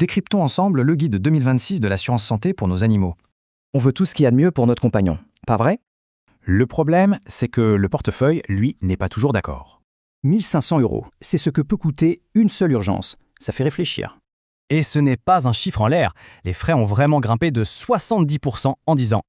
Décryptons ensemble le guide 2026 de l'assurance santé pour nos animaux. On veut tout ce qu'il y a de mieux pour notre compagnon, pas vrai? Le problème, c'est que le portefeuille, lui, n'est pas toujours d'accord. 1 500 €, c'est ce que peut coûter une seule urgence. Ça fait réfléchir. Et ce n'est pas un chiffre en l'air. Les frais ont vraiment grimpé de 70% en 10 ans.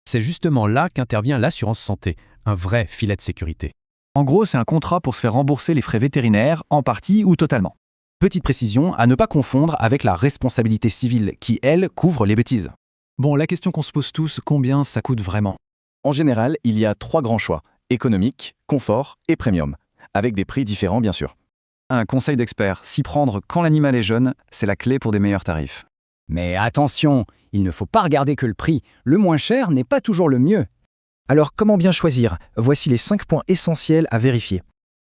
C'est justement là qu'intervient l'assurance santé, un vrai filet de sécurité. En gros, c'est un contrat pour se faire rembourser les frais vétérinaires, en partie ou totalement. Petite précision à ne pas confondre avec la responsabilité civile qui, elle, couvre les bêtises. Bon, la question qu'on se pose tous, combien ça coûte vraiment? En général, il y a 3 grands choix: économique, confort et premium, avec des prix différents bien sûr. Un conseil d'expert, s'y prendre quand l'animal est jeune, c'est la clé pour des meilleurs tarifs. Mais attention, il ne faut pas regarder que le prix. Le moins cher n'est pas toujours le mieux. Alors comment bien choisir? Voici les 5 points essentiels à vérifier.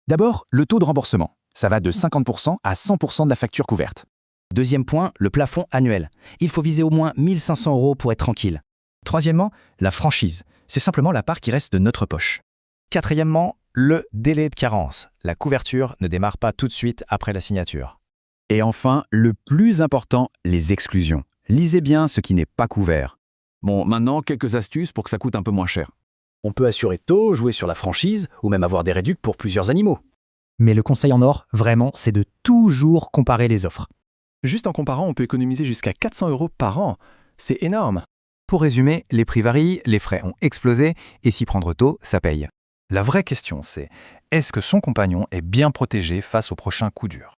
D'abord, le taux de remboursement. Ça va de 50% à 100% de la facture couverte. Deuxième point, le plafond annuel. Il faut viser au moins 1 500 € pour être tranquille. Troisièmement, la franchise. C'est simplement la part qui reste de notre poche. Quatrièmement, le délai de carence. La couverture ne démarre pas tout de suite après la signature. Et enfin, le plus important, les exclusions. Lisez bien ce qui n'est pas couvert. Bon, maintenant, quelques astuces pour que ça coûte un peu moins cher. On peut assurer tôt, jouer sur la franchise ou même avoir des réducs pour plusieurs animaux. Mais le conseil en or, vraiment, c'est de toujours comparer les offres. Juste en comparant, on peut économiser jusqu'à 400 € par an. C'est énorme. Pour résumer, les prix varient, les frais ont explosé, et s'y prendre tôt, ça paye. La vraie question, c'est: est-ce que son compagnon est bien protégé face au prochain coup dur?